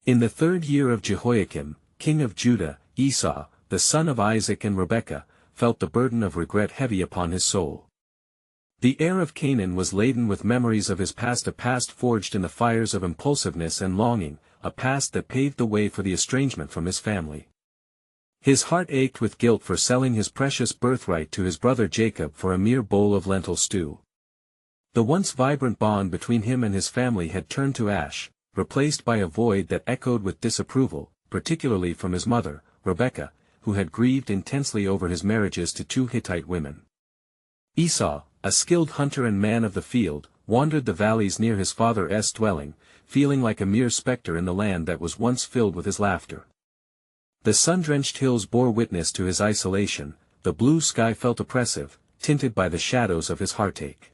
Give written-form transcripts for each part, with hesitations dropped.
In the 3rd year of Jehoiakim, king of Judah, Esau, the son of Isaac and Rebekah, felt the burden of regret heavy upon his soul. The heir of Canaan was laden with memories of his past, a past forged in the fires of impulsiveness and longing, a past that paved the way for the estrangement from his family. His heart ached with guilt for selling his precious birthright to his brother Jacob for a mere bowl of lentil stew. The once vibrant bond between him and his family had turned to ash, replaced by a void that echoed with disapproval, particularly from his mother, Rebekah, who had grieved intensely over his marriages to 2 Hittite women. Esau, a skilled hunter and man of the field, wandered the valleys near his father's dwelling, feeling like a mere specter in the land that was once filled with his laughter. The sun-drenched hills bore witness to his isolation, the blue sky felt oppressive, tinted by the shadows of his heartache.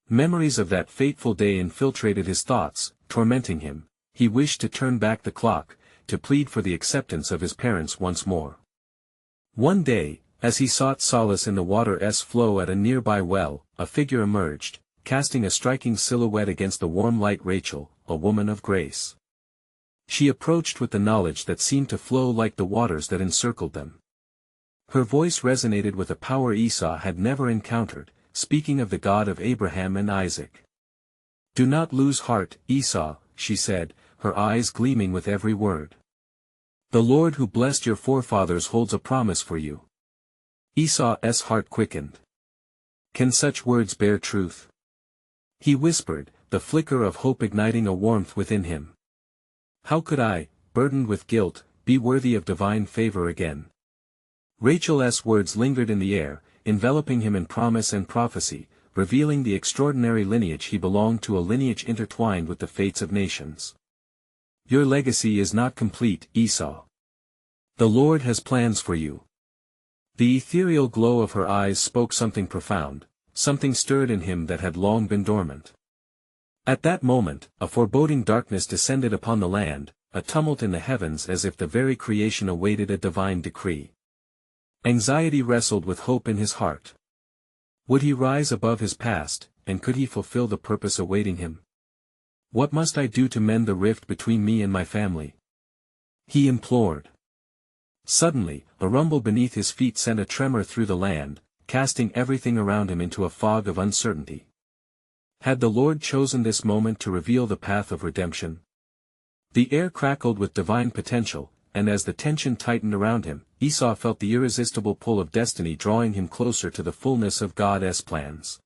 Memories of that fateful day infiltrated his thoughts, tormenting him. He wished to turn back the clock, to plead for the acceptance of his parents once more. One day, as he sought solace in the water's flow at a nearby well, a figure emerged, casting a striking silhouette against the warm light. Rachel, a woman of grace. She approached with the knowledge that seemed to flow like the waters that encircled them. Her voice resonated with a power Esau had never encountered, speaking of the God of Abraham and Isaac. "Do not lose heart, Esau," she said, her eyes gleaming with every word. "The Lord who blessed your forefathers holds a promise for you." Esau's heart quickened. Can such words bear truth? He whispered, the flicker of hope igniting a warmth within him. How could I, burdened with guilt, be worthy of divine favor again? Rachel's words lingered in the air, enveloping him in promise and prophecy, revealing the extraordinary lineage he belonged to, a lineage intertwined with the fates of nations. Your legacy is not complete, Esau. The Lord has plans for you. The ethereal glow of her eyes spoke something profound, something stirred in him that had long been dormant. At that moment, a foreboding darkness descended upon the land, a tumult in the heavens, as if the very creation awaited a divine decree. Anxiety wrestled with hope in his heart. Would he rise above his past, and could he fulfill the purpose awaiting him? What must I do to mend the rift between me and my family? He implored. Suddenly, a rumble beneath his feet sent a tremor through the land, casting everything around him into a fog of uncertainty. Had the Lord chosen this moment to reveal the path of redemption? The air crackled with divine potential, and as the tension tightened around him, Esau felt the irresistible pull of destiny drawing him closer to the fullness of God's plans.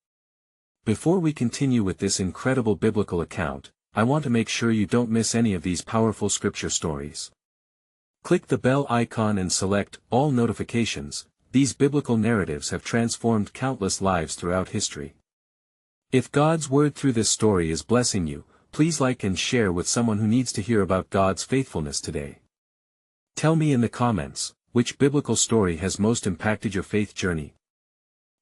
Before we continue with this incredible biblical account, I want to make sure you don't miss any of these powerful scripture stories. Click the bell icon and select all notifications. These biblical narratives have transformed countless lives throughout history. If God's word through this story is blessing you, please like and share with someone who needs to hear about God's faithfulness today. Tell me in the comments, which biblical story has most impacted your faith journey?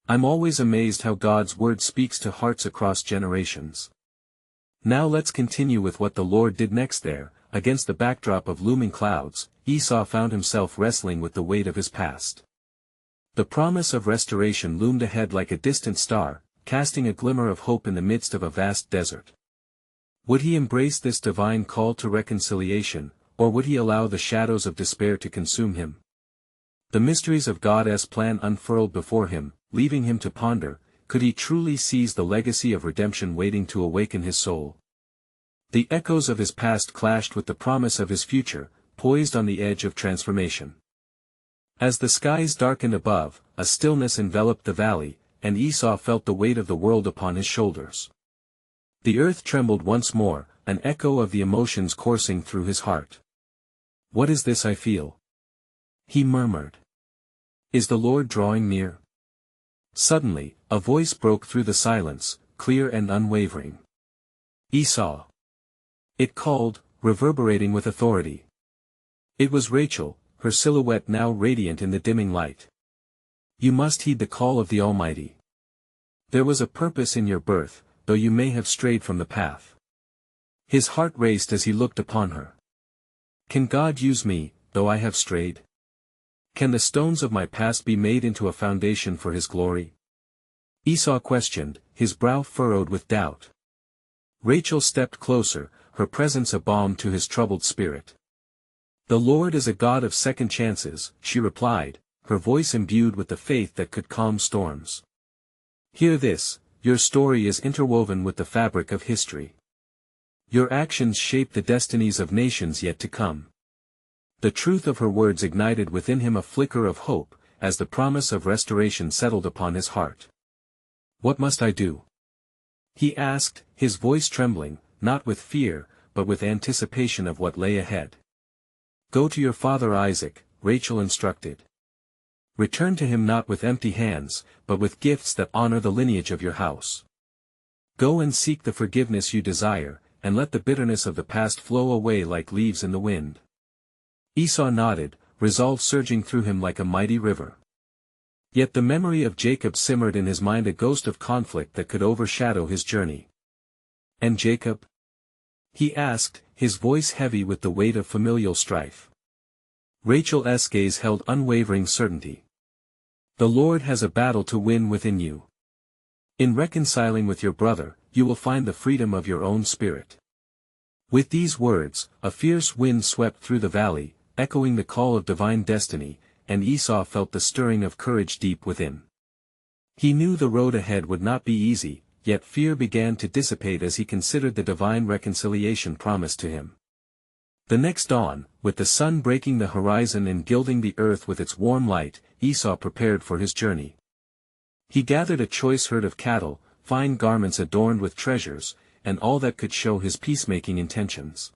I'm always amazed how God's word speaks to hearts across generations. Now let's continue with what the Lord did next. There, against the backdrop of looming clouds, Esau found himself wrestling with the weight of his past. The promise of restoration loomed ahead like a distant star, casting a glimmer of hope in the midst of a vast desert. Would he embrace this divine call to reconciliation, or would he allow the shadows of despair to consume him? The mysteries of God's plan unfurled before him, leaving him to ponder, could he truly seize the legacy of redemption waiting to awaken his soul? The echoes of his past clashed with the promise of his future, poised on the edge of transformation. As the skies darkened above, a stillness enveloped the valley, and Esau felt the weight of the world upon his shoulders. The earth trembled once more, an echo of the emotions coursing through his heart. What is this I feel? He murmured. Is the Lord drawing near? Suddenly, a voice broke through the silence, clear and unwavering. Esau. It called, reverberating with authority. It was Rachel, her silhouette now radiant in the dimming light. You must heed the call of the Almighty. There was a purpose in your birth, though you may have strayed from the path. His heart raced as he looked upon her. Can God use me, though I have strayed? Can the stones of my past be made into a foundation for His glory? Esau questioned, his brow furrowed with doubt. Rachel stepped closer, her presence a balm to his troubled spirit. "The Lord is a God of second chances," she replied, her voice imbued with the faith that could calm storms. "Hear this, your story is interwoven with the fabric of history. Your actions shape the destinies of nations yet to come." The truth of her words ignited within him a flicker of hope, as the promise of restoration settled upon his heart. "What must I do?" he asked, his voice trembling, not with fear, but with anticipation of what lay ahead. "Go to your father Isaac," Rachel instructed. "Return to him not with empty hands, but with gifts that honor the lineage of your house. Go and seek the forgiveness you desire, and let the bitterness of the past flow away like leaves in the wind." Esau nodded, resolve surging through him like a mighty river. Yet the memory of Jacob simmered in his mind, a ghost of conflict that could overshadow his journey. "And Jacob?" he asked, his voice heavy with the weight of familial strife. Rachel's gaze held unwavering certainty. "The Lord has a battle to win within you. In reconciling with your brother, you will find the freedom of your own spirit." With these words, a fierce wind swept through the valley, echoing the call of divine destiny, and Esau felt the stirring of courage deep within. He knew the road ahead would not be easy, yet fear began to dissipate as he considered the divine reconciliation promised to him. The next dawn, with the sun breaking the horizon and gilding the earth with its warm light, Esau prepared for his journey. He gathered a choice herd of cattle, fine garments adorned with treasures, and all that could show his peacemaking intentions.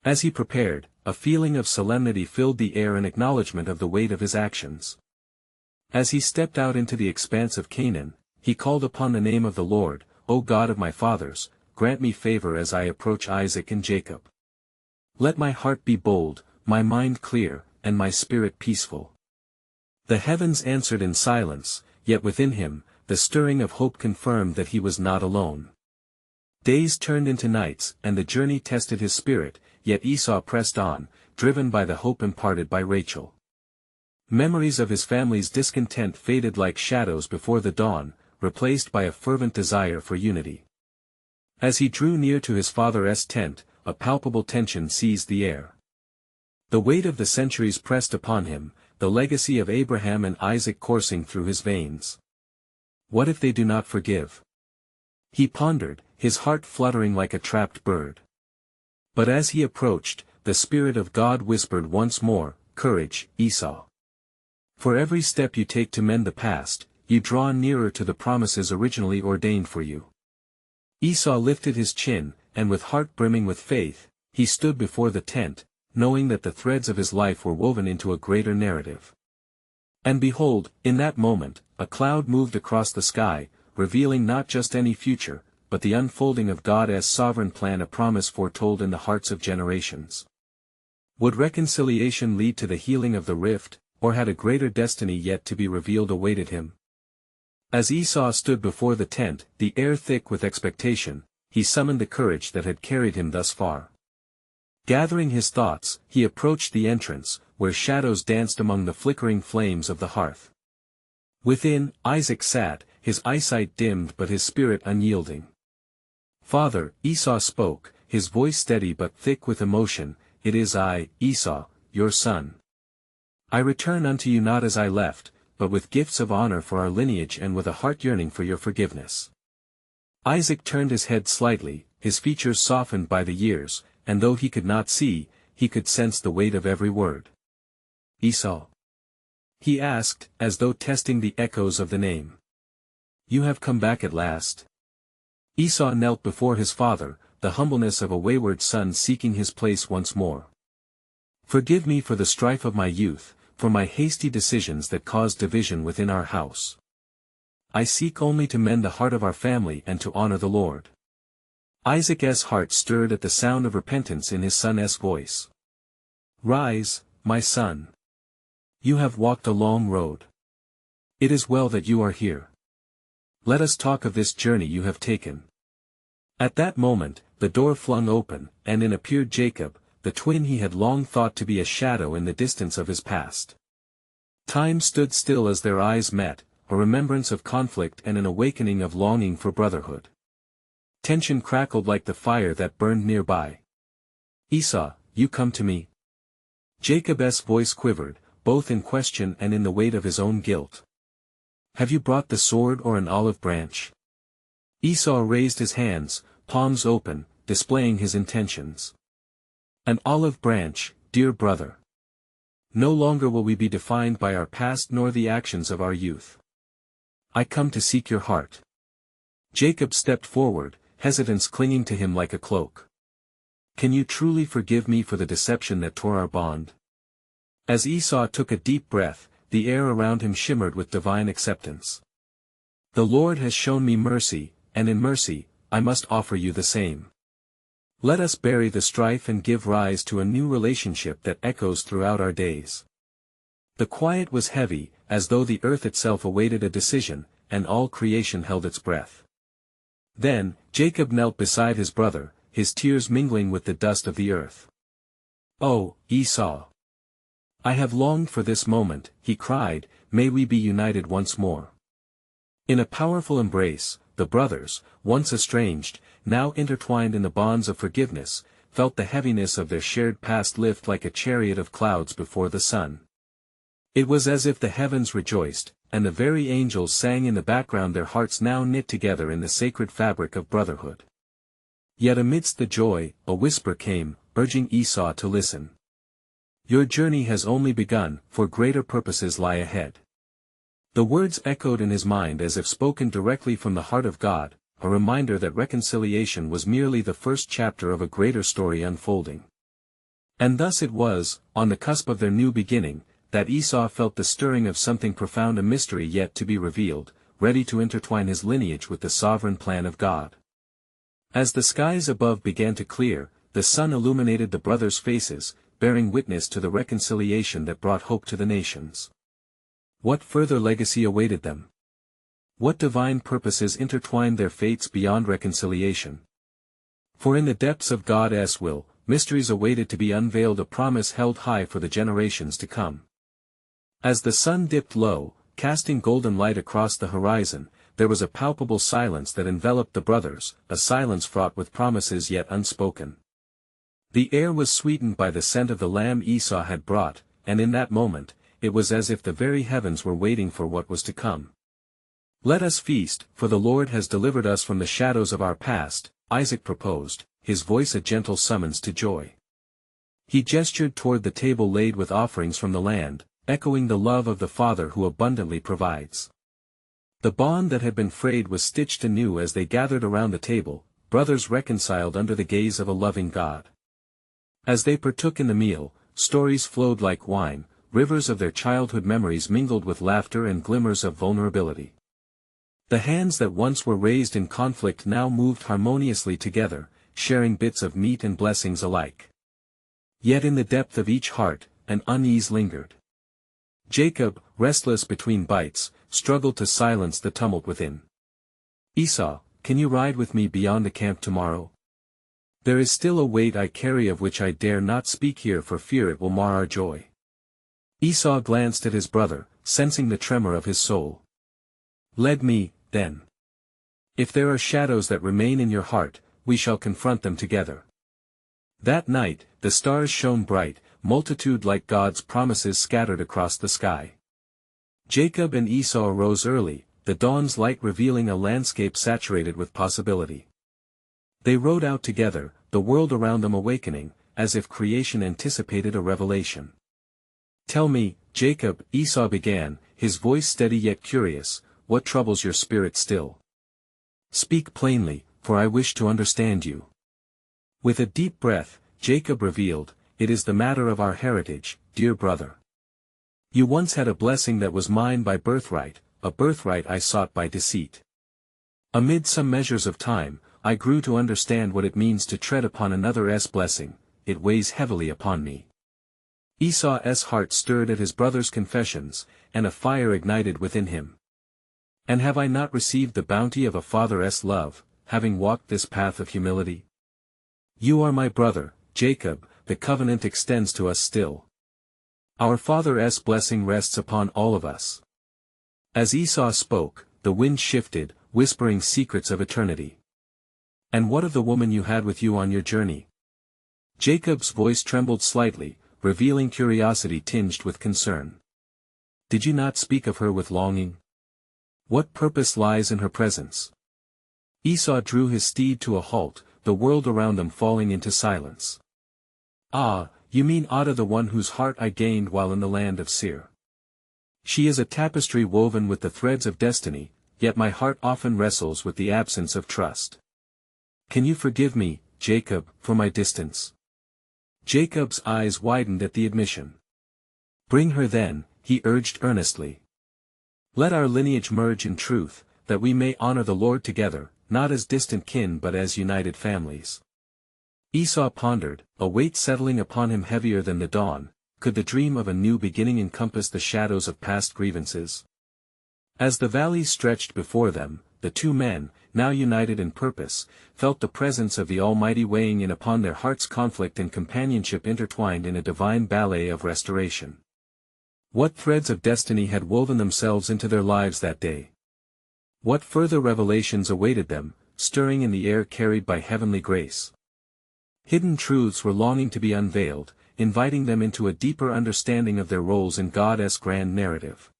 As he prepared, a feeling of solemnity filled the air in acknowledgement of the weight of his actions. As he stepped out into the expanse of Canaan, he called upon the name of the Lord, "O God of my fathers, grant me favor as I approach Isaac and Jacob. Let my heart be bold, my mind clear, and my spirit peaceful." The heavens answered in silence, yet within him, the stirring of hope confirmed that he was not alone. Days turned into nights, and the journey tested his spirit, yet Esau pressed on, driven by the hope imparted by Rachel. Memories of his family's discontent faded like shadows before the dawn, replaced by a fervent desire for unity. As he drew near to his father's tent, a palpable tension seized the air. The weight of the centuries pressed upon him, the legacy of Abraham and Isaac coursing through his veins. What if they do not forgive? He pondered, his heart fluttering like a trapped bird. But as he approached, the Spirit of God whispered once more, "Courage, Esau. For every step you take to mend the past, you draw nearer to the promises originally ordained for you." Esau lifted his chin, and with heart brimming with faith, he stood before the tent, knowing that the threads of his life were woven into a greater narrative. And behold, in that moment, a cloud moved across the sky, revealing not just any future, but the unfolding of God's sovereign plan, a promise foretold in the hearts of generations. Would reconciliation lead to the healing of the rift, or had a greater destiny yet to be revealed awaited him? As Esau stood before the tent, the air thick with expectation, he summoned the courage that had carried him thus far. Gathering his thoughts, he approached the entrance, where shadows danced among the flickering flames of the hearth. Within, Isaac sat, his eyesight dimmed but his spirit unyielding. "Father," Esau spoke, his voice steady but thick with emotion, "it is I, Esau, your son. I return unto you not as I left, but with gifts of honor for our lineage and with a heart yearning for your forgiveness." Isaac turned his head slightly, his features softened by the years, and though he could not see, he could sense the weight of every word. "Esau?" he asked, as though testing the echoes of the name. "You have come back at last." Esau knelt before his father, the humbleness of a wayward son seeking his place once more. "Forgive me for the strife of my youth, for my hasty decisions that caused division within our house. I seek only to mend the heart of our family and to honor the Lord." Isaac's heart stirred at the sound of repentance in his son's voice. "Rise, my son. You have walked a long road. It is well that you are here. Let us talk of this journey you have taken." At that moment, the door flung open, and in appeared Jacob, the twin he had long thought to be a shadow in the distance of his past. Time stood still as their eyes met, a remembrance of conflict and an awakening of longing for brotherhood. Tension crackled like the fire that burned nearby. Esau, you come to me? Jacob's voice quivered, both in question and in the weight of his own guilt. Have you brought the sword or an olive branch? Esau raised his hands, palms open, displaying his intentions. An olive branch, dear brother. No longer will we be defined by our past nor the actions of our youth. I come to seek your heart. Jacob stepped forward, hesitance clinging to him like a cloak. Can you truly forgive me for the deception that tore our bond? As Esau took a deep breath, the air around him shimmered with divine acceptance. The Lord has shown me mercy, and in mercy, I must offer you the same. Let us bury the strife and give rise to a new relationship that echoes throughout our days. The quiet was heavy, as though the earth itself awaited a decision, and all creation held its breath. Then, Jacob knelt beside his brother, his tears mingling with the dust of the earth. Oh, Esau! I have longed for this moment, he cried, may we be united once more. In a powerful embrace, the brothers, once estranged, now intertwined in the bonds of forgiveness, felt the heaviness of their shared past lift like a chariot of clouds before the sun. It was as if the heavens rejoiced, and the very angels sang in the background, their hearts now knit together in the sacred fabric of brotherhood. Yet amidst the joy, a whisper came, urging Esau to listen. Your journey has only begun, for greater purposes lie ahead. The words echoed in his mind as if spoken directly from the heart of God, a reminder that reconciliation was merely the first chapter of a greater story unfolding. And thus it was, on the cusp of their new beginning, that Esau felt the stirring of something profound, a mystery yet to be revealed, ready to intertwine his lineage with the sovereign plan of God. As the skies above began to clear, the sun illuminated the brothers' faces, bearing witness to the reconciliation that brought hope to the nations. What further legacy awaited them? What divine purposes intertwined their fates beyond reconciliation? For in the depths of God's will, mysteries awaited to be unveiled, a promise held high for the generations to come. As the sun dipped low, casting golden light across the horizon, there was a palpable silence that enveloped the brothers, a silence fraught with promises yet unspoken. The air was sweetened by the scent of the lamb Esau had brought, and in that moment, it was as if the very heavens were waiting for what was to come. Let us feast, for the Lord has delivered us from the shadows of our past, Isaac proposed, his voice a gentle summons to joy. He gestured toward the table laid with offerings from the land, echoing the love of the Father who abundantly provides. The bond that had been frayed was stitched anew as they gathered around the table, brothers reconciled under the gaze of a loving God. As they partook in the meal, stories flowed like wine, rivers of their childhood memories mingled with laughter and glimmers of vulnerability. The hands that once were raised in conflict now moved harmoniously together, sharing bits of meat and blessings alike. Yet in the depth of each heart, an unease lingered. Jacob, restless between bites, struggled to silence the tumult within. Esau, can you ride with me beyond the camp tomorrow? There is still a weight I carry of which I dare not speak here for fear it will mar our joy. Esau glanced at his brother, sensing the tremor of his soul. Lead me, then. If there are shadows that remain in your heart, we shall confront them together. That night, the stars shone bright, multitude like God's promises scattered across the sky. Jacob and Esau arose early, the dawn's light revealing a landscape saturated with possibility. They rode out together, the world around them awakening, as if creation anticipated a revelation. Tell me, Jacob, Esau began, his voice steady yet curious, what troubles your spirit still? Speak plainly, for I wish to understand you. With a deep breath, Jacob revealed, it is the matter of our heritage, dear brother. You once had a blessing that was mine by birthright, a birthright I sought by deceit. Amid some measures of time, I grew to understand what it means to tread upon another's blessing, it weighs heavily upon me. Esau's heart stirred at his brother's confessions, and a fire ignited within him. And have I not received the bounty of a father's love, having walked this path of humility? You are my brother, Jacob, the covenant extends to us still. Our father's blessing rests upon all of us. As Esau spoke, the wind shifted, whispering secrets of eternity. And what of the woman you had with you on your journey? Jacob's voice trembled slightly, revealing curiosity tinged with concern. Did you not speak of her with longing? What purpose lies in her presence? Esau drew his steed to a halt, the world around them falling into silence. Ah, you mean Ada, the one whose heart I gained while in the land of Seir. She is a tapestry woven with the threads of destiny, yet my heart often wrestles with the absence of trust. Can you forgive me, Jacob, for my distance? Jacob's eyes widened at the admission. Bring her then, he urged earnestly. Let our lineage merge in truth, that we may honor the Lord together, not as distant kin but as united families. Esau pondered, a weight settling upon him heavier than the dawn. Could the dream of a new beginning encompass the shadows of past grievances? As the valleys stretched before them, the two men, now united in purpose, felt the presence of the Almighty weighing in upon their hearts. Conflict and companionship intertwined in a divine ballet of restoration. What threads of destiny had woven themselves into their lives that day? What further revelations awaited them, stirring in the air carried by heavenly grace? Hidden truths were longing to be unveiled, inviting them into a deeper understanding of their roles in God's grand narrative.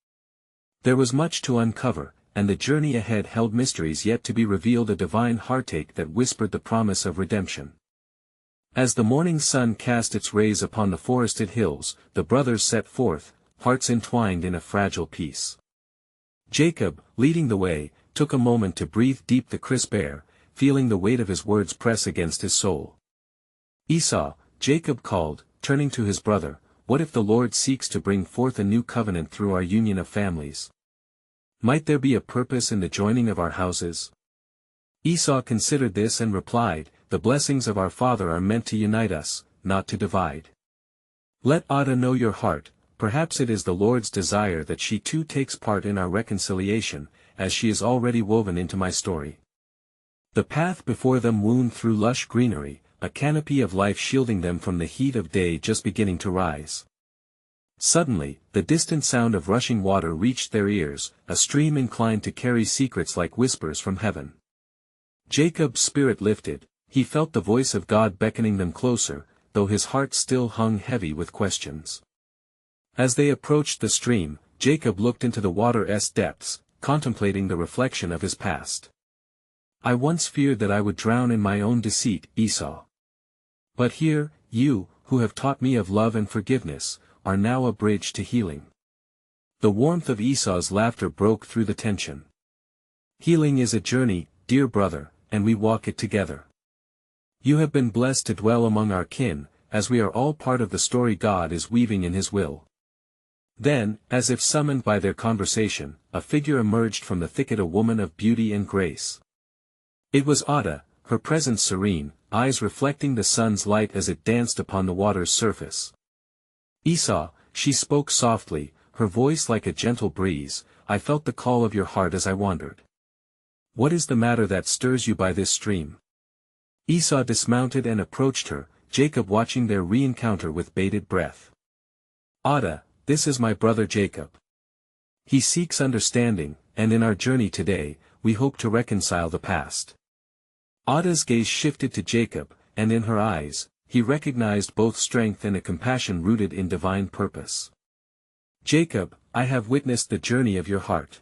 There was much to uncover, and the journey ahead held mysteries yet to be revealed, a divine heartache that whispered the promise of redemption. As the morning sun cast its rays upon the forested hills, the brothers set forth, hearts entwined in a fragile peace. Jacob, leading the way, took a moment to breathe deep the crisp air, feeling the weight of his words press against his soul. Esau, Jacob called, turning to his brother, what if the Lord seeks to bring forth a new covenant through our union of families? Might there be a purpose in the joining of our houses? Esau considered this and replied, the blessings of our Father are meant to unite us, not to divide. Let Ada know your heart. Perhaps it is the Lord's desire that she too takes part in our reconciliation, as she is already woven into my story. The path before them wound through lush greenery, a canopy of life shielding them from the heat of day just beginning to rise. Suddenly, the distant sound of rushing water reached their ears, a stream inclined to carry secrets like whispers from heaven. Jacob's spirit lifted, he felt the voice of God beckoning them closer, though his heart still hung heavy with questions. As they approached the stream, Jacob looked into the water's depths, contemplating the reflection of his past. I once feared that I would drown in my own deceit, Esau. But here, you, who have taught me of love and forgiveness, are now a bridge to healing. The warmth of Esau's laughter broke through the tension. Healing is a journey, dear brother, and we walk it together. You have been blessed to dwell among our kin, as we are all part of the story God is weaving in His will. Then, as if summoned by their conversation, a figure emerged from the thicket, a woman of beauty and grace. It was Ada, her presence serene, eyes reflecting the sun's light as it danced upon the water's surface. Esau, she spoke softly, her voice like a gentle breeze, I felt the call of your heart as I wandered. What is the matter that stirs you by this stream? Esau dismounted and approached her, Jacob watching their re-encounter with bated breath. Ada, this is my brother Jacob. He seeks understanding, and in our journey today, we hope to reconcile the past. Ada's gaze shifted to Jacob, and in her eyes, he recognized both strength and a compassion rooted in divine purpose. Jacob, I have witnessed the journey of your heart.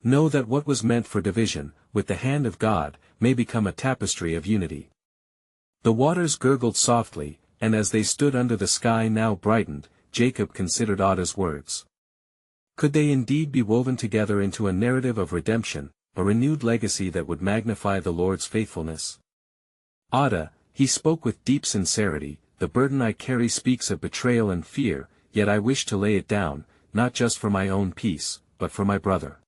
Know that what was meant for division, with the hand of God, may become a tapestry of unity. The waters gurgled softly, and as they stood under the sky now brightened, Jacob considered Ada's words. Could they indeed be woven together into a narrative of redemption, a renewed legacy that would magnify the Lord's faithfulness? Ada, he spoke with deep sincerity, the burden I carry speaks of betrayal and fear, yet I wish to lay it down, not just for my own peace, but for my brother.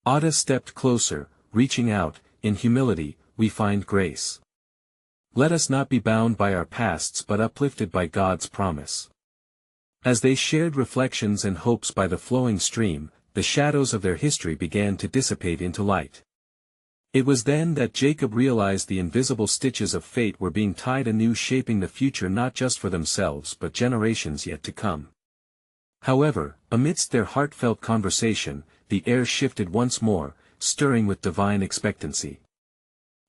Ada stepped closer, reaching out, in humility, we find grace. Let us not be bound by our pasts but uplifted by God's promise. As they shared reflections and hopes by the flowing stream, the shadows of their history began to dissipate into light. It was then that Jacob realized the invisible stitches of fate were being tied anew, shaping the future not just for themselves but generations yet to come. However, amidst their heartfelt conversation, the air shifted once more, stirring with divine expectancy.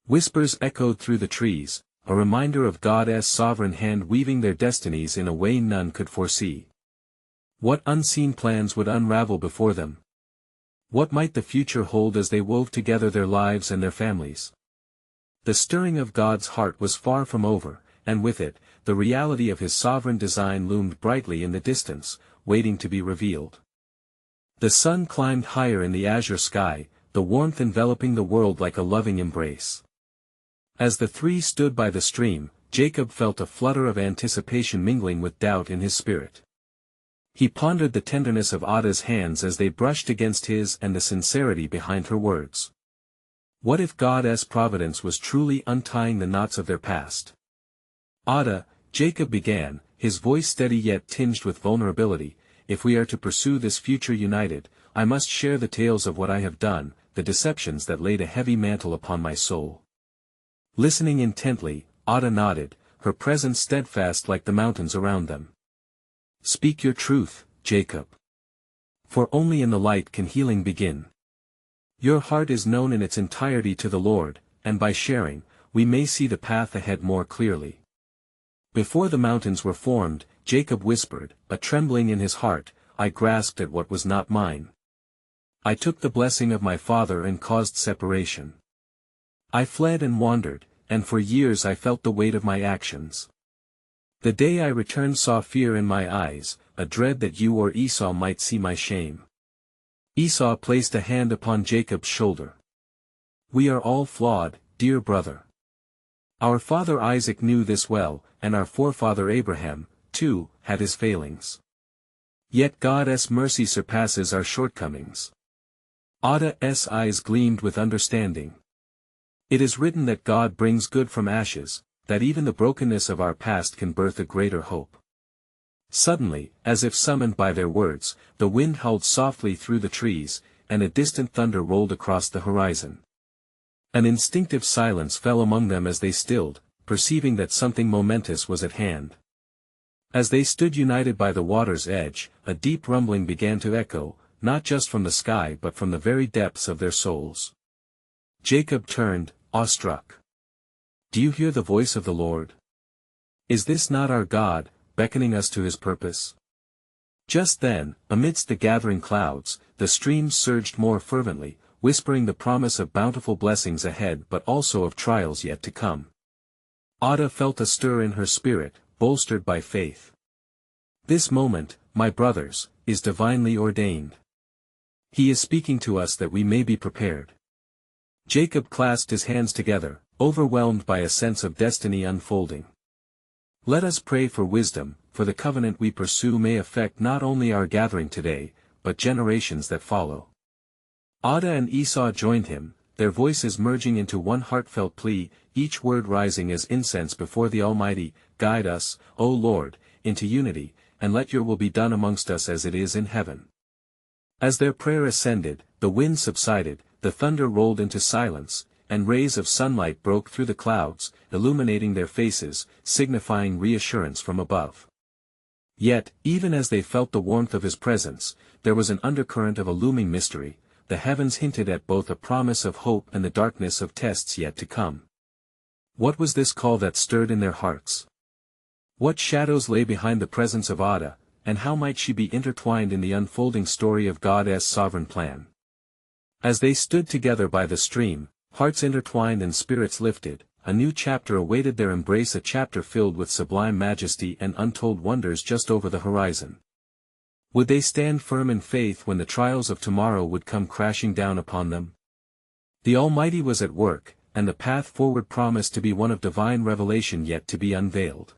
Whispers echoed through the trees, a reminder of God's sovereign hand weaving their destinies in a way none could foresee. What unseen plans would unravel before them? What might the future hold as they wove together their lives and their families? The stirring of God's heart was far from over, and with it, the reality of his sovereign design loomed brightly in the distance, waiting to be revealed. The sun climbed higher in the azure sky, the warmth enveloping the world like a loving embrace. As the three stood by the stream, Jacob felt a flutter of anticipation mingling with doubt in his spirit. He pondered the tenderness of Ada's hands as they brushed against his and the sincerity behind her words. What if God's providence was truly untying the knots of their past? Ada, Jacob began, his voice steady yet tinged with vulnerability, if we are to pursue this future united, I must share the tales of what I have done, the deceptions that laid a heavy mantle upon my soul. Listening intently, Ada nodded, her presence steadfast like the mountains around them. Speak your truth, Jacob. For only in the light can healing begin. Your heart is known in its entirety to the Lord, and by sharing, we may see the path ahead more clearly. Before the mountains were formed, Jacob whispered, a trembling in his heart, I grasped at what was not mine. I took the blessing of my father and caused separation. I fled and wandered, and for years I felt the weight of my actions. The day I returned saw fear in my eyes, a dread that you or Esau might see my shame. Esau placed a hand upon Jacob's shoulder. We are all flawed, dear brother. Our father Isaac knew this well, and our forefather Abraham, too, had his failings. Yet God's mercy surpasses our shortcomings. Ada's eyes gleamed with understanding. It is written that God brings good from ashes, that even the brokenness of our past can birth a greater hope. Suddenly, as if summoned by their words, the wind howled softly through the trees, and a distant thunder rolled across the horizon. An instinctive silence fell among them as they stilled, perceiving that something momentous was at hand. As they stood united by the water's edge, a deep rumbling began to echo, not just from the sky but from the very depths of their souls. Jacob turned, awestruck. Do you hear the voice of the Lord? Is this not our God, beckoning us to his purpose? Just then, amidst the gathering clouds, the streams surged more fervently, whispering the promise of bountiful blessings ahead but also of trials yet to come. Ada felt a stir in her spirit, bolstered by faith. This moment, my brothers, is divinely ordained. He is speaking to us that we may be prepared. Jacob clasped his hands together, overwhelmed by a sense of destiny unfolding. Let us pray for wisdom, for the covenant we pursue may affect not only our gathering today, but generations that follow. Ada and Esau joined him, their voices merging into one heartfelt plea, each word rising as incense before the Almighty. Guide us, O Lord, into unity, and let your will be done amongst us as it is in heaven. As their prayer ascended, the wind subsided, the thunder rolled into silence, and rays of sunlight broke through the clouds, illuminating their faces, signifying reassurance from above. Yet, even as they felt the warmth of his presence, there was an undercurrent of a looming mystery. The heavens hinted at both a promise of hope and the darkness of tests yet to come. What was this call that stirred in their hearts? What shadows lay behind the presence of Ada, and how might she be intertwined in the unfolding story of God's sovereign plan? As they stood together by the stream, hearts intertwined and spirits lifted, a new chapter awaited their embrace, a chapter filled with sublime majesty and untold wonders just over the horizon. Would they stand firm in faith when the trials of tomorrow would come crashing down upon them? The Almighty was at work, and the path forward promised to be one of divine revelation yet to be unveiled.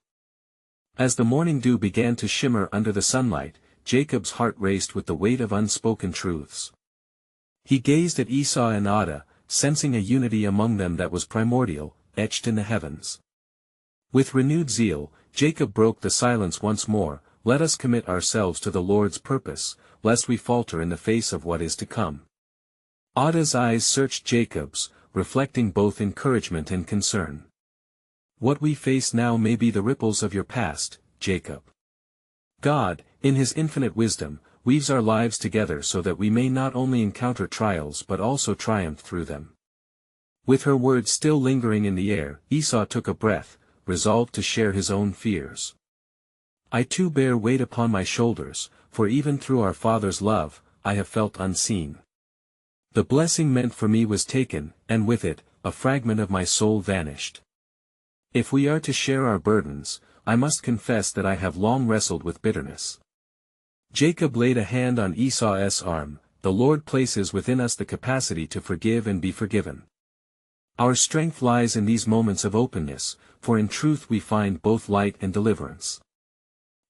As the morning dew began to shimmer under the sunlight, Jacob's heart raced with the weight of unspoken truths. He gazed at Esau and Ada, sensing a unity among them that was primordial, etched in the heavens. With renewed zeal, Jacob broke the silence once more. Let us commit ourselves to the Lord's purpose, lest we falter in the face of what is to come. Ada's eyes searched Jacob's, reflecting both encouragement and concern. What we face now may be the ripples of your past, Jacob. God, in his infinite wisdom, weaves our lives together so that we may not only encounter trials but also triumph through them. With her words still lingering in the air, Esau took a breath, resolved to share his own fears. I too bear weight upon my shoulders, for even through our father's love, I have felt unseen. The blessing meant for me was taken, and with it, a fragment of my soul vanished. If we are to share our burdens, I must confess that I have long wrestled with bitterness. Jacob laid a hand on Esau's arm. The Lord places within us the capacity to forgive and be forgiven. Our strength lies in these moments of openness, for in truth we find both light and deliverance.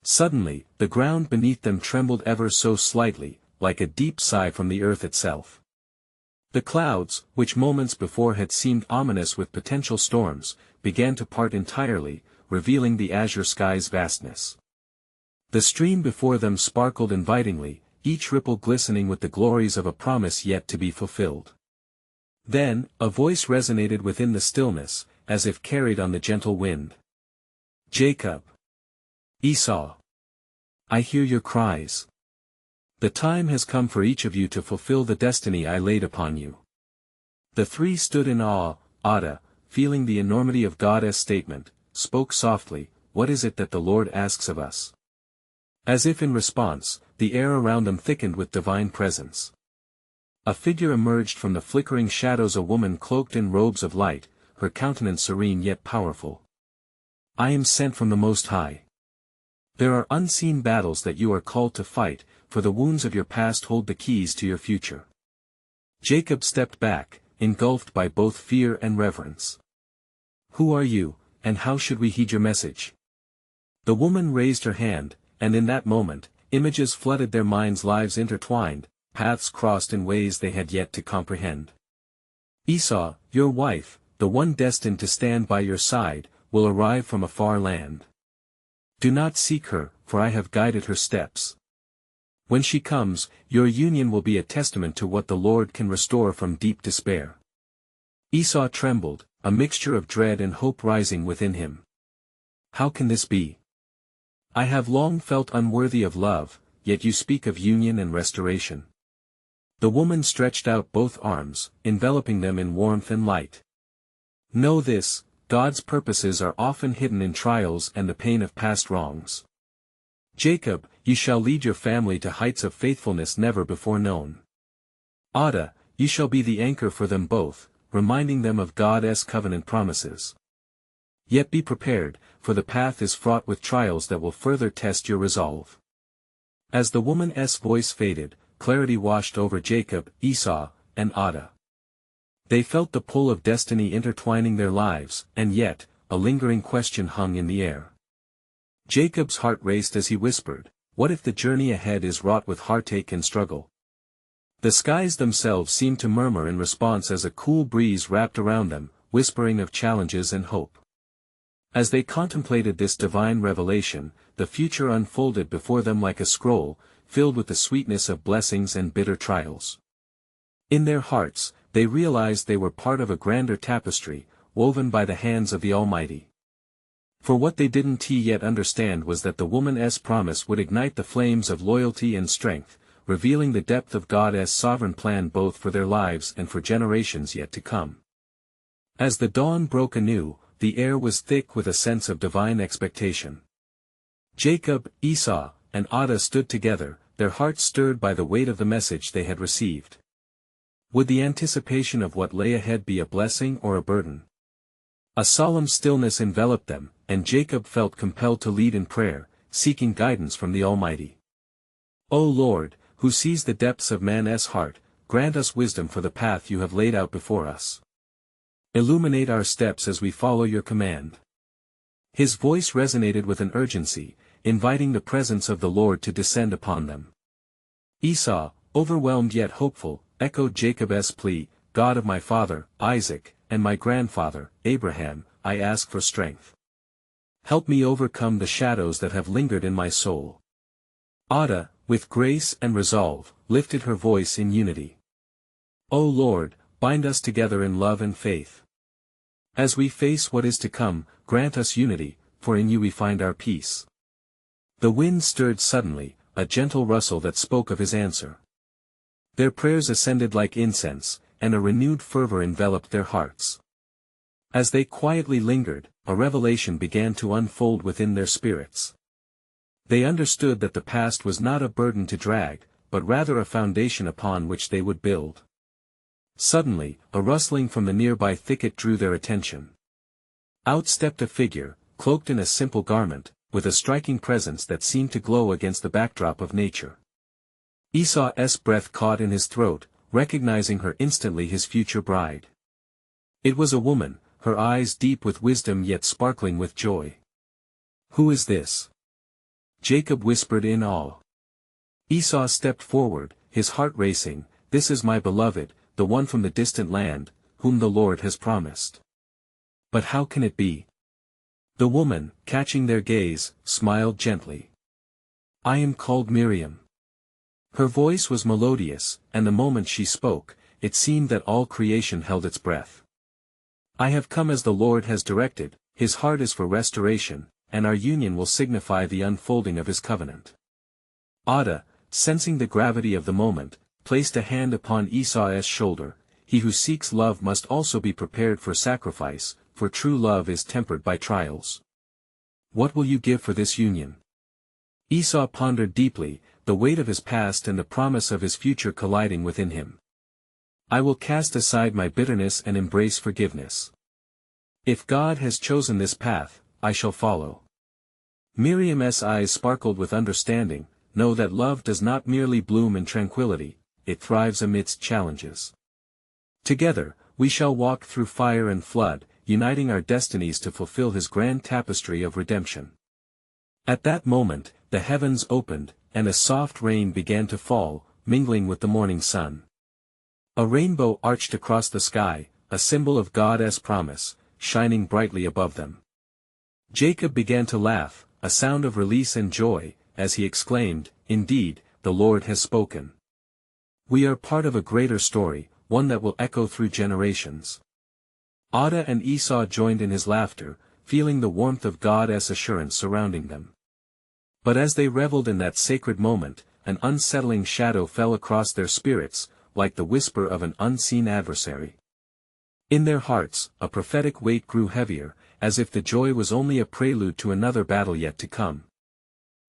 Suddenly, the ground beneath them trembled ever so slightly, like a deep sigh from the earth itself. The clouds, which moments before had seemed ominous with potential storms, began to part entirely, revealing the azure sky's vastness. The stream before them sparkled invitingly, each ripple glistening with the glories of a promise yet to be fulfilled. Then, a voice resonated within the stillness, as if carried on the gentle wind. Jacob! Esau! I hear your cries. The time has come for each of you to fulfill the destiny I laid upon you. The three stood in awe. Ada, feeling the enormity of God's statement, spoke softly, "What is it that the Lord asks of us?" As if in response, the air around them thickened with divine presence. A figure emerged from the flickering shadows, a woman cloaked in robes of light, her countenance serene yet powerful. I am sent from the Most High. There are unseen battles that you are called to fight, for the wounds of your past hold the keys to your future. Jacob stepped back, engulfed by both fear and reverence. Who are you, and how should we heed your message? The woman raised her hand, and in that moment, images flooded their minds, lives intertwined, paths crossed in ways they had yet to comprehend. Esau, your wife, the one destined to stand by your side, will arrive from a far land. Do not seek her, for I have guided her steps. When she comes, your union will be a testament to what the Lord can restore from deep despair. Esau trembled, a mixture of dread and hope rising within him. How can this be? I have long felt unworthy of love, yet you speak of union and restoration. The woman stretched out both arms, enveloping them in warmth and light. Know this, God's purposes are often hidden in trials and the pain of past wrongs. Jacob, you shall lead your family to heights of faithfulness never before known. Ada, you shall be the anchor for them both, reminding them of God's covenant promises. Yet be prepared, for the path is fraught with trials that will further test your resolve. As the woman's voice faded, clarity washed over Jacob, Esau, and Ada. They felt the pull of destiny intertwining their lives, and yet, a lingering question hung in the air. Jacob's heart raced as he whispered, what if the journey ahead is wrought with heartache and struggle? The skies themselves seemed to murmur in response as a cool breeze wrapped around them, whispering of challenges and hope. As they contemplated this divine revelation, the future unfolded before them like a scroll, filled with the sweetness of blessings and bitter trials. In their hearts, they realized they were part of a grander tapestry, woven by the hands of the Almighty. For what they didn't yet understand was that the woman's promise would ignite the flames of loyalty and strength, revealing the depth of God's sovereign plan both for their lives and for generations yet to come. As the dawn broke anew, the air was thick with a sense of divine expectation. Jacob, Esau, and Ada stood together, their hearts stirred by the weight of the message they had received. Would the anticipation of what lay ahead be a blessing or a burden? A solemn stillness enveloped them, and Jacob felt compelled to lead in prayer, seeking guidance from the Almighty. O Lord, who sees the depths of man's heart, grant us wisdom for the path you have laid out before us. Illuminate our steps as we follow your command. His voice resonated with an urgency, inviting the presence of the Lord to descend upon them. Esau, overwhelmed yet hopeful, echoed Jacob's plea, God of my father, Isaac, and my grandfather, Abraham, I ask for strength. Help me overcome the shadows that have lingered in my soul. Ada, with grace and resolve, lifted her voice in unity. O Lord, bind us together in love and faith. As we face what is to come, grant us unity, for in you we find our peace. The wind stirred suddenly, a gentle rustle that spoke of his answer. Their prayers ascended like incense, and a renewed fervor enveloped their hearts. As they quietly lingered, a revelation began to unfold within their spirits. They understood that the past was not a burden to drag, but rather a foundation upon which they would build. Suddenly, a rustling from the nearby thicket drew their attention. Out stepped a figure, cloaked in a simple garment, with a striking presence that seemed to glow against the backdrop of nature. Esau's breath caught in his throat, recognizing her instantly his future bride. It was a woman, her eyes deep with wisdom yet sparkling with joy. "Who is this?" Jacob whispered in awe. Esau stepped forward, his heart racing. "This is my beloved, the one from the distant land, whom the Lord has promised." "But how can it be?" The woman, catching their gaze, smiled gently. "I am called Miriam." Her voice was melodious, and the moment she spoke, it seemed that all creation held its breath. "I have come as the Lord has directed, his heart is for restoration, and our union will signify the unfolding of his covenant." Ada, sensing the gravity of the moment, placed a hand upon Esau's shoulder. "He who seeks love must also be prepared for sacrifice, for true love is tempered by trials. What will you give for this union?" Esau pondered deeply, the weight of his past and the promise of his future colliding within him. "I will cast aside my bitterness and embrace forgiveness. If God has chosen this path, I shall follow." Miriam's eyes sparkled with understanding. "Know that love does not merely bloom in tranquility, it thrives amidst challenges. Together, we shall walk through fire and flood, uniting our destinies to fulfill his grand tapestry of redemption." At that moment, the heavens opened, and a soft rain began to fall, mingling with the morning sun. A rainbow arched across the sky, a symbol of God's promise, shining brightly above them. Jacob began to laugh, a sound of release and joy, as he exclaimed, "Indeed, the Lord has spoken. We are part of a greater story, one that will echo through generations." Ada and Esau joined in his laughter, feeling the warmth of God's assurance surrounding them. But as they reveled in that sacred moment, an unsettling shadow fell across their spirits, like the whisper of an unseen adversary. In their hearts, a prophetic weight grew heavier, as if the joy was only a prelude to another battle yet to come.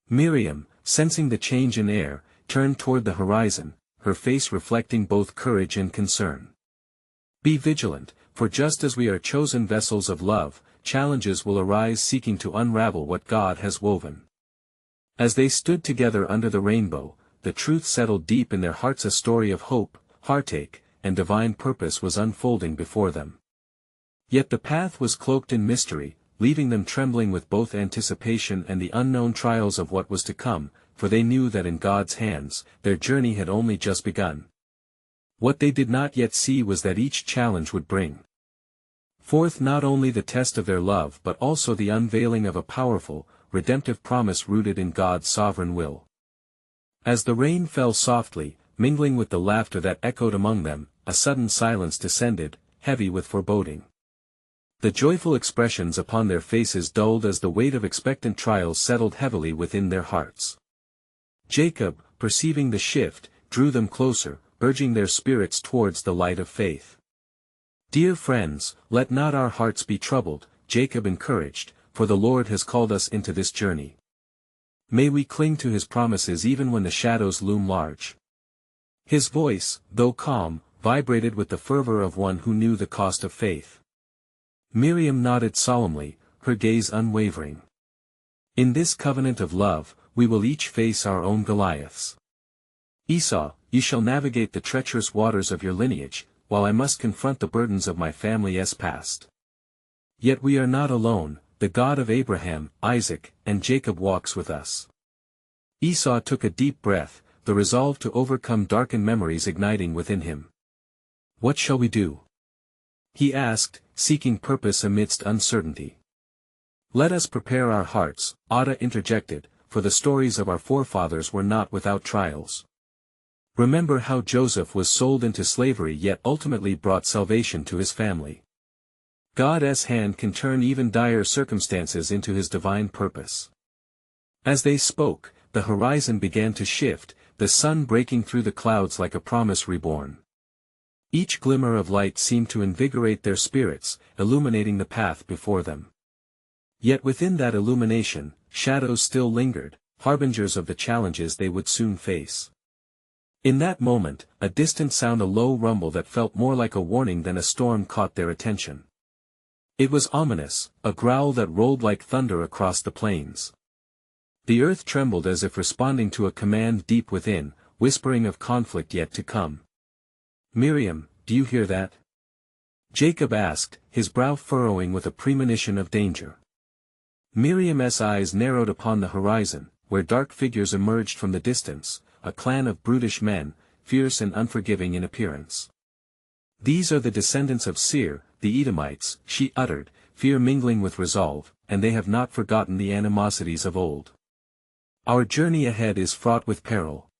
Miriam, sensing the change in air, turned toward the horizon, her face reflecting both courage and concern. "Be vigilant, for just as we are chosen vessels of love, challenges will arise seeking to unravel what God has woven." As they stood together under the rainbow, the truth settled deep in their hearts. A story of hope, heartache, and divine purpose was unfolding before them. Yet the path was cloaked in mystery, leaving them trembling with both anticipation and the unknown trials of what was to come, for they knew that in God's hands, their journey had only just begun. What they did not yet see was that each challenge would bring forth not only the test of their love but also the unveiling of a powerful, redemptive promise rooted in God's sovereign will. As the rain fell softly, mingling with the laughter that echoed among them, a sudden silence descended, heavy with foreboding. The joyful expressions upon their faces dulled as the weight of expectant trials settled heavily within their hearts. Jacob, perceiving the shift, drew them closer, urging their spirits towards the light of faith. "Dear friends, let not our hearts be troubled," Jacob encouraged, "for the Lord has called us into this journey. May we cling to his promises even when the shadows loom large." His voice, though calm, vibrated with the fervor of one who knew the cost of faith. Miriam nodded solemnly, her gaze unwavering. "In this covenant of love, we will each face our own Goliaths. Esau, you shall navigate the treacherous waters of your lineage, while I must confront the burdens of my family's past. Yet we are not alone, the God of Abraham, Isaac, and Jacob walks with us." Esau took a deep breath, the resolve to overcome darkened memories igniting within him. "What shall we do?" he asked, seeking purpose amidst uncertainty. "Let us prepare our hearts," Ada interjected, "for the stories of our forefathers were not without trials. Remember how Joseph was sold into slavery yet ultimately brought salvation to his family. God's hand can turn even dire circumstances into his divine purpose." As they spoke, the horizon began to shift, the sun breaking through the clouds like a promise reborn. Each glimmer of light seemed to invigorate their spirits, illuminating the path before them. Yet within that illumination, shadows still lingered, harbingers of the challenges they would soon face. In that moment, a distant sound, a low rumble that felt more like a warning than a storm, caught their attention. It was ominous, a growl that rolled like thunder across the plains. The earth trembled as if responding to a command deep within, whispering of conflict yet to come. "Miriam, do you hear that?" Jacob asked, his brow furrowing with a premonition of danger. Miriam's eyes narrowed upon the horizon, where dark figures emerged from the distance, a clan of brutish men, fierce and unforgiving in appearance. "These are the descendants of Seir, the Edomites," she uttered, fear mingling with resolve, "and they have not forgotten the animosities of old. Our journey ahead is fraught with peril."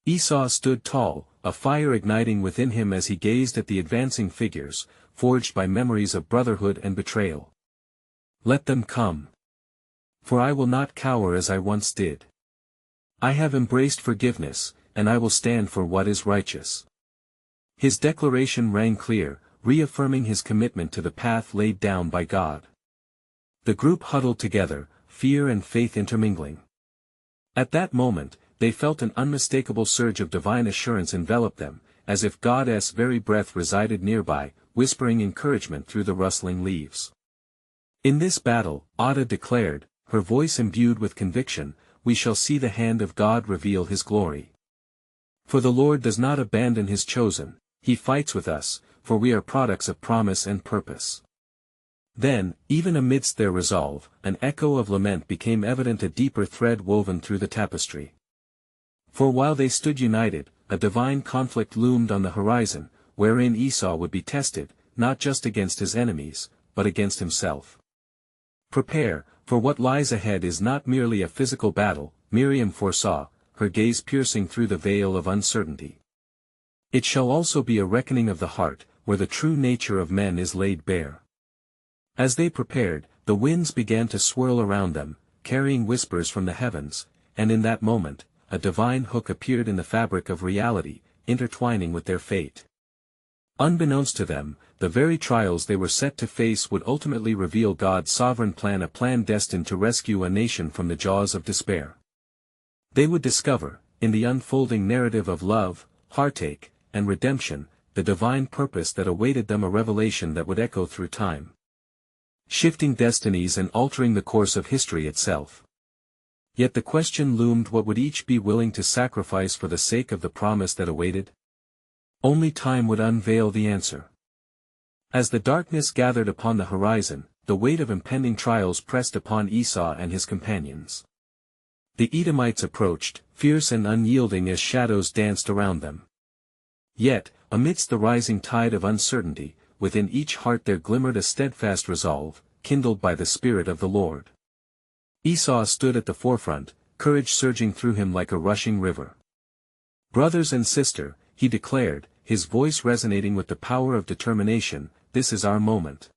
Esau stood tall, a fire igniting within him as he gazed at the advancing figures, forged by memories of brotherhood and betrayal. "Let them come. For I will not cower as I once did. I have embraced forgiveness, and I will stand for what is righteous." His declaration rang clear, reaffirming his commitment to the path laid down by God. The group huddled together, fear and faith intermingling. At that moment, they felt an unmistakable surge of divine assurance envelop them, as if God's very breath resided nearby, whispering encouragement through the rustling leaves. "In this battle," Ada declared, her voice imbued with conviction, "we shall see the hand of God reveal His glory. For the Lord does not abandon His chosen, He fights with us, for we are products of promise and purpose." Then, even amidst their resolve, an echo of lament became evident, a deeper thread woven through the tapestry. For while they stood united, a divine conflict loomed on the horizon, wherein Esau would be tested, not just against his enemies, but against himself. "Prepare, for what lies ahead is not merely a physical battle," Miriam foresaw, her gaze piercing through the veil of uncertainty. "It shall also be a reckoning of the heart, where the true nature of men is laid bare." As they prepared, the winds began to swirl around them, carrying whispers from the heavens, and in that moment, a divine hook appeared in the fabric of reality, intertwining with their fate. Unbeknownst to them, the very trials they were set to face would ultimately reveal God's sovereign plan, a plan destined to rescue a nation from the jaws of despair. They would discover, in the unfolding narrative of love, heartache, and redemption, the divine purpose that awaited them, a revelation that would echo through time, shifting destinies and altering the course of history itself. Yet the question loomed: what would each be willing to sacrifice for the sake of the promise that awaited? Only time would unveil the answer. As the darkness gathered upon the horizon, the weight of impending trials pressed upon Esau and his companions. The Edomites approached, fierce and unyielding as shadows danced around them. Yet, amidst the rising tide of uncertainty, within each heart there glimmered a steadfast resolve, kindled by the Spirit of the Lord. Esau stood at the forefront, courage surging through him like a rushing river. "Brothers and sister," he declared, his voice resonating with the power of determination, "this is our moment.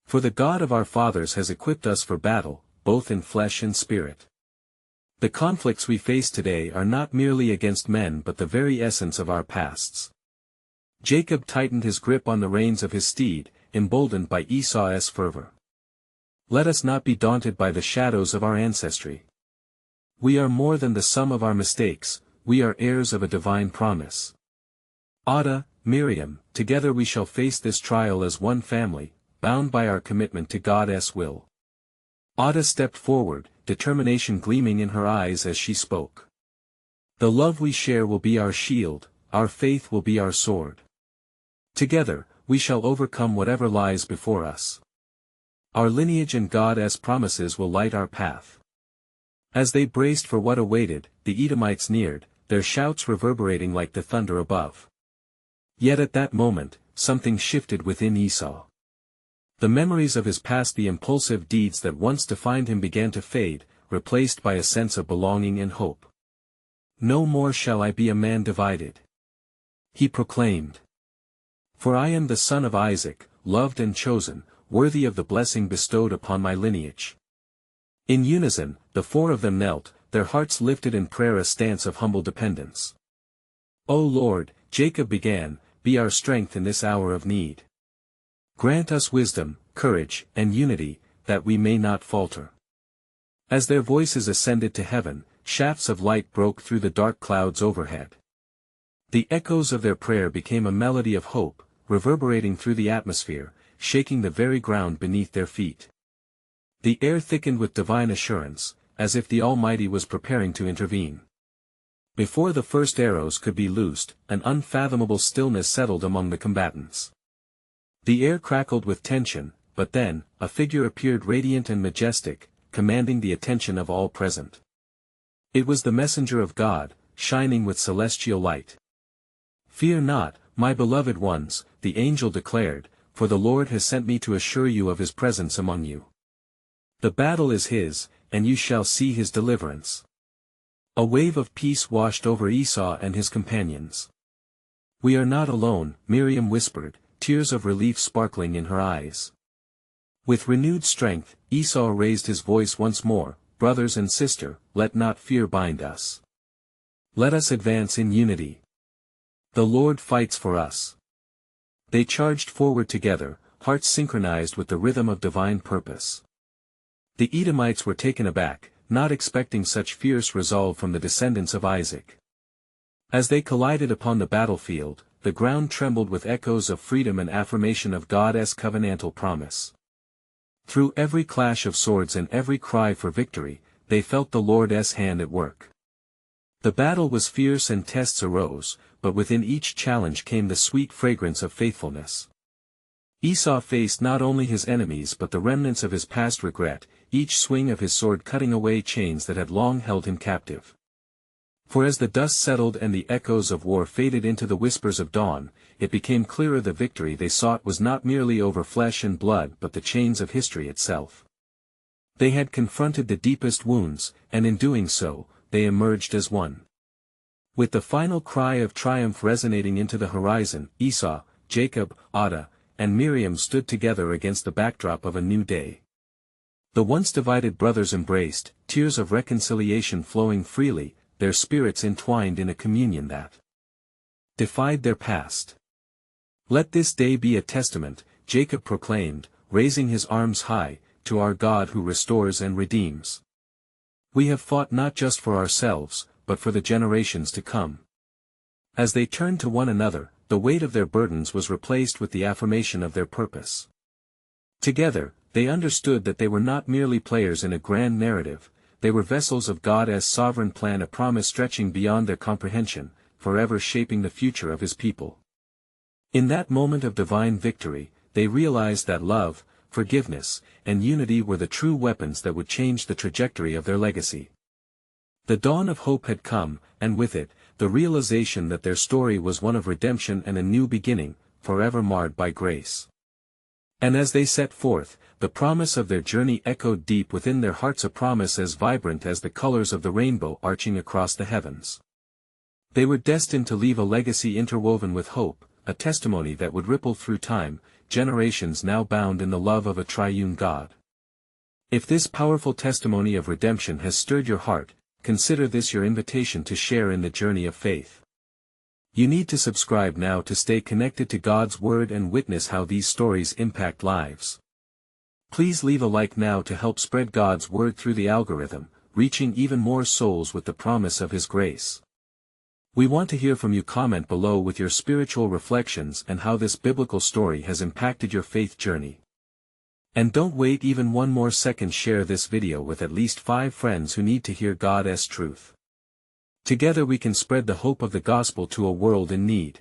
For the God of our fathers has equipped us for battle, both in flesh and spirit. The conflicts we face today are not merely against men but the very essence of our pasts." Jacob tightened his grip on the reins of his steed, emboldened by Esau's fervor. "Let us not be daunted by the shadows of our ancestry. We are more than the sum of our mistakes, we are heirs of a divine promise. Ada, Miriam, together we shall face this trial as one family, bound by our commitment to God's will." Ada stepped forward, determination gleaming in her eyes as she spoke. "The love we share will be our shield, our faith will be our sword. Together, we shall overcome whatever lies before us. Our lineage and God's promises will light our path." As they braced for what awaited, the Edomites neared, their shouts reverberating like the thunder above. Yet at that moment, something shifted within Esau. The memories of his past, the impulsive deeds that once defined him, began to fade, replaced by a sense of belonging and hope. "No more shall I be a man divided," he proclaimed. "For I am the son of Isaac, loved and chosen, worthy of the blessing bestowed upon my lineage." In unison, the four of them knelt, their hearts lifted in prayer, a stance of humble dependence. "O Lord," Jacob began, be our strength in this hour of need. Grant us wisdom, courage, and unity, that we may not falter. As their voices ascended to heaven, shafts of light broke through the dark clouds overhead. The echoes of their prayer became a melody of hope, reverberating through the atmosphere, shaking the very ground beneath their feet. The air thickened with divine assurance, as if the Almighty was preparing to intervene. Before the first arrows could be loosed, an unfathomable stillness settled among the combatants. The air crackled with tension, but then, a figure appeared radiant and majestic, commanding the attention of all present. It was the messenger of God, shining with celestial light. "Fear not, my beloved ones," the angel declared, "for the Lord has sent me to assure you of his presence among you. The battle is his, and you shall see his deliverance." A wave of peace washed over Esau and his companions. "We are not alone," Miriam whispered, tears of relief sparkling in her eyes. With renewed strength, Esau raised his voice once more, "Brothers and sister, let not fear bind us. Let us advance in unity. The Lord fights for us." They charged forward together, hearts synchronized with the rhythm of divine purpose. The Edomites were taken aback, not expecting such fierce resolve from the descendants of Isaac. As they collided upon the battlefield, the ground trembled with echoes of freedom and affirmation of God's covenantal promise. Through every clash of swords and every cry for victory, they felt the Lord's hand at work. The battle was fierce and tests arose, but within each challenge came the sweet fragrance of faithfulness. Esau faced not only his enemies but the remnants of his past regret, each swing of his sword cutting away chains that had long held him captive. For as the dust settled and the echoes of war faded into the whispers of dawn, it became clearer the victory they sought was not merely over flesh and blood but the chains of history itself. They had confronted the deepest wounds, and in doing so, they emerged as one. With the final cry of triumph resonating into the horizon, Esau, Jacob, Ada, and Miriam stood together against the backdrop of a new day. The once divided brothers embraced, tears of reconciliation flowing freely, their spirits entwined in a communion that defied their past. "Let this day be a testament," Jacob proclaimed, raising his arms high, "to our God who restores and redeems. We have fought not just for ourselves, but for the generations to come." As they turned to one another, the weight of their burdens was replaced with the affirmation of their purpose. Together, they understood that they were not merely players in a grand narrative, they were vessels of God's sovereign plan, a promise stretching beyond their comprehension, forever shaping the future of his people. In that moment of divine victory, they realized that love, forgiveness, and unity were the true weapons that would change the trajectory of their legacy. The dawn of hope had come, and with it, the realization that their story was one of redemption and a new beginning, forever marred by grace. And as they set forth, the promise of their journey echoed deep within their hearts, a promise as vibrant as the colors of the rainbow arching across the heavens. They were destined to leave a legacy interwoven with hope, a testimony that would ripple through time, generations now bound in the love of a triune God. If this powerful testimony of redemption has stirred your heart, consider this your invitation to share in the journey of faith. You need to subscribe now to stay connected to God's Word and witness how these stories impact lives. Please leave a like now to help spread God's Word through the algorithm, reaching even more souls with the promise of His grace. We want to hear from you. Comment below with your spiritual reflections and how this biblical story has impacted your faith journey. And don't wait even one more second, share this video with at least 5 friends who need to hear God's truth. Together we can spread the hope of the gospel to a world in need.